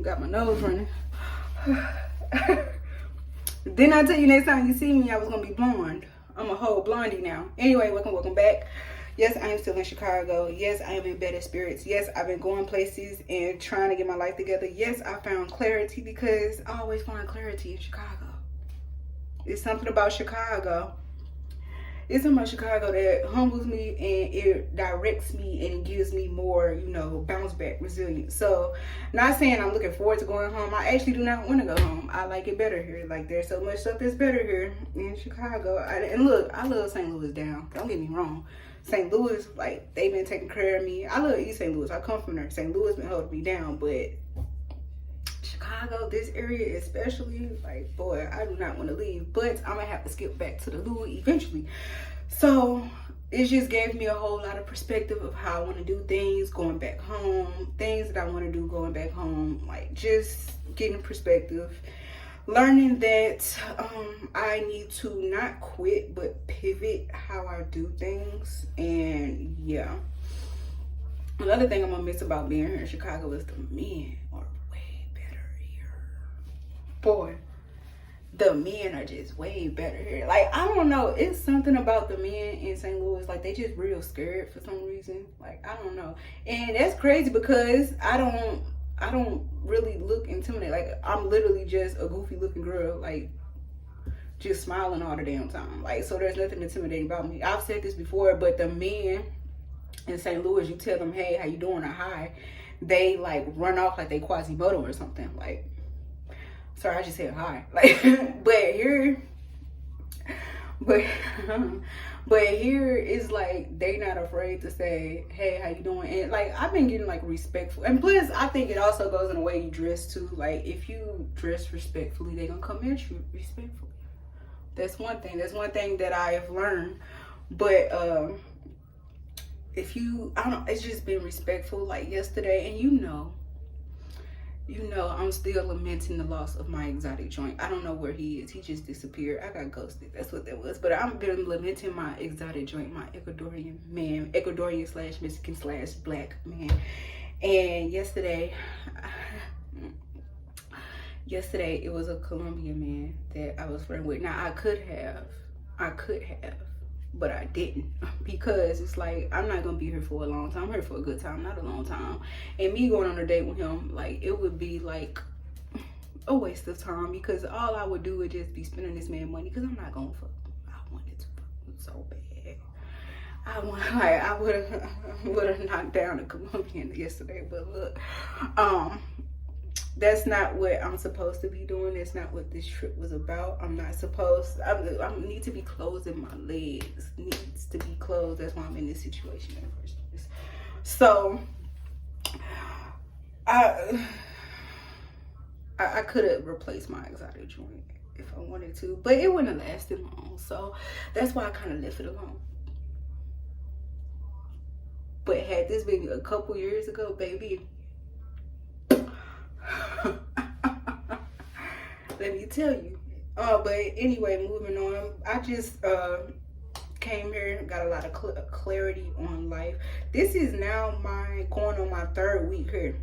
Got my nose running. Didn't I tell you next time you see me, I was gonna be blonde? I'm a whole blondie now. Anyway, welcome back. Yes, I am still in Chicago. Yes, I am in better spirits. Yes, I've been going places and trying to get my life together. Yes, I found clarity because I always find clarity in Chicago. It's something about Chicago. It's something about Chicago that humbles me and it directs me and it gives me more, you know, bounce back resilience. So, not saying I'm looking forward to going home. I actually do not want to go home. I like it better here. Like, there's so much stuff that's better here in Chicago. And look, I love St. Louis down. Don't get me wrong. St. Louis, like, they've been taking care of me. I love East St. Louis. I come from there. St. Louis been holding me down, but Chicago, this area especially, like, boy, I do not want to leave. But I'm gonna have to skip back to the Louis eventually. So it just gave me a whole lot of perspective of how I want to do things going back home, things that I want to do going back home, like just getting perspective, learning that I need to not quit but pivot how I do things. And yeah, another thing I'm gonna miss about being here in Chicago is the men are way better here. Boy, the men are just way better here. Like, I don't know, it's something about the men in St. Louis, like they just real scared for some reason. Like, I don't know, and that's crazy because I don't really look intimidating. Like, I'm literally just a goofy looking girl, like just smiling all the damn time. Like, so there's nothing intimidating about me. I've said this before, but the men in St. Louis, you tell them, hey, how you doing, or hi, they like run off like they Quasimodo or something. Like, sorry, I just said hi. Like, but here is like they not afraid to say, hey, how you doing? And like, I've been getting like respectful, and plus I think it also goes in the way you dress too. Like, if you dress respectfully, they gonna come at you respectfully. That's one thing that I have learned. But if you, I don't know, it's just been respectful. Like yesterday, and you know, I'm still lamenting the loss of my exotic joint. I don't know where he is. He just disappeared. I got ghosted. That's what that was. But I've been lamenting my exotic joint, my Ecuadorian man, Ecuadorian / Mexican / black man. And yesterday it was a Colombian man that I was friends with. Now I could have, but I didn't, because it's like, I'm not gonna be here for a long time. I'm here for a good time, not a long time. And me going on a date with him, like, it would be like a waste of time, because all I would do would just be spending this man money, because I'm not gonna fuck him. I wanted to fuck him so bad. I would have knocked down a Colombian yesterday, but look, that's not what I'm supposed to be doing. That's not what this trip was about. I'm not supposed, I need to be closing my legs. Needs to be closed. That's why I'm in this situation in the first place. So, I could have replaced my exotic joint if I wanted to, but it wouldn't have lasted long. So, that's why I kind of left it alone. But had this been a couple years ago, baby, let me tell you. But anyway, moving on. I just came here, got a lot of clarity on life. This is now going on my 3rd week here,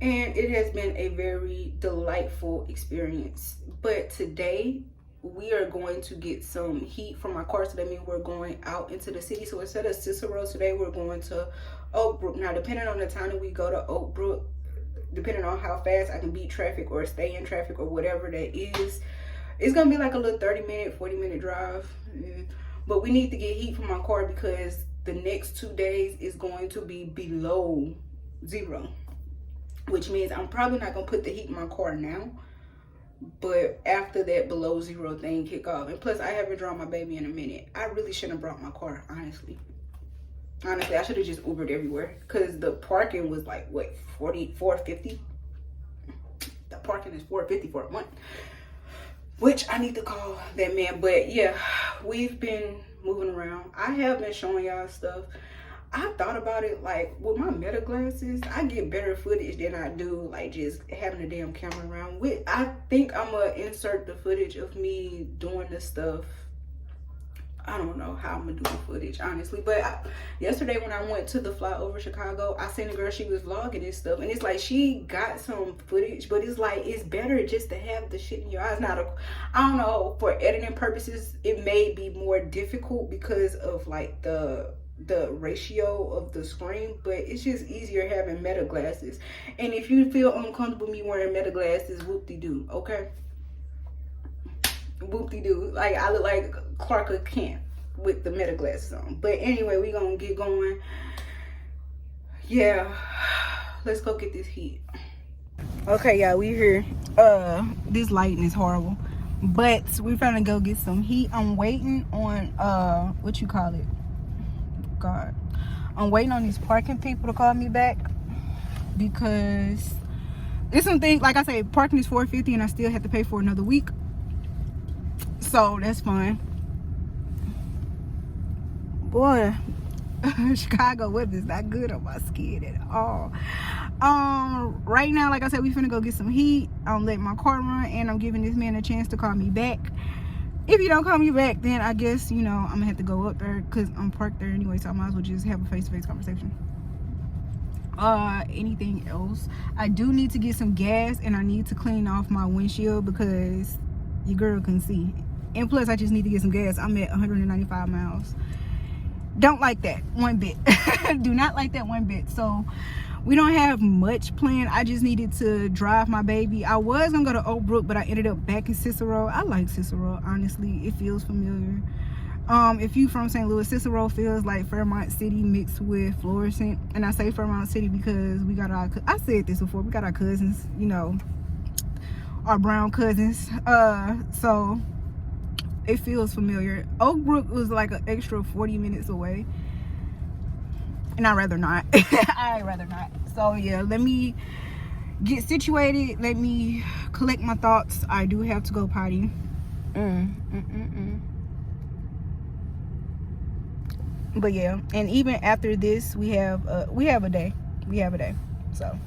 and it has been a very delightful experience. But today we are going to get some heat from my car, so that means we're going out into the city. So instead of Cicero today, we're going to Oak Brook. Now, depending on the time that we go to Oak Brook, depending on how fast I can beat traffic or stay in traffic or whatever that is, it's gonna be like a little 30-minute, 40-minute drive. But we need to get heat from my car, because the next 2 days is going to be below 0, which means I'm probably not gonna put the heat in my car now, but after that below 0 thing kick off. And plus, I haven't drawn my baby in a minute. I really shouldn't have brought my car, honestly, I should have just Ubered everywhere, because the parking was like, what, $450? The parking is $450 for a month, which I need to call that man. But yeah, we've been moving around. I have been showing y'all stuff. I thought about it, like, with my meta glasses, I get better footage than I do like just having a damn camera around. I think I'm gonna insert the footage of me doing this stuff I don't know how I'm gonna do the footage, honestly. But yesterday when I went to the flyover Chicago, I seen a girl, she was vlogging and stuff, and it's like she got some footage, but it's like it's better just to have the shit in your eyes. Not I don't know, for editing purposes it may be more difficult because of like the ratio of the screen, but it's just easier having meta glasses. And if you feel uncomfortable me wearing meta glasses, whoop-de-doo, okay? Whoop-de-doo. Like I look like Clark Kent with the meta glasses on. But anyway, we gonna get going. Yeah, let's go get this heat. Okay, y'all, we here. This lighting is horrible, but we're trying to go get some heat. I'm waiting on what you call it, God, I'm waiting on these parking people to call me back, because it's something, like I say, parking is $4.50 and I still have to pay for another week, so that's fine. Boy, Chicago weather is not good on my skin at all. Right now, like I said, we finna go get some heat. I'm letting my car run, and I'm giving this man a chance to call me back. If you don't call me back, then I guess, you know, I'm gonna have to go up there because I'm parked there anyway, so I might as well just have a face-to-face conversation. Anything else? I do need to get some gas, and I need to clean off my windshield because your girl can see. And plus, I just need to get some gas. I'm at 195 miles. Don't like that one bit. Do not like that one bit. So we don't have much planned. I just needed to drive my baby. I was gonna go to Oak Brook, but I ended up back in Cicero. I like Cicero, honestly. It feels familiar. If you from St. Louis, Cicero feels like Fairmont City mixed with Florissant. And I say Fairmont City because we got our, I said this before, we got our cousins, you know, our brown cousins. So it feels familiar. Oak Brook was like an extra 40 minutes away, and I'd rather not. I'd rather not. So yeah, let me get situated, let me collect my thoughts. I do have to go potty. But yeah, and even after this, we have a day, so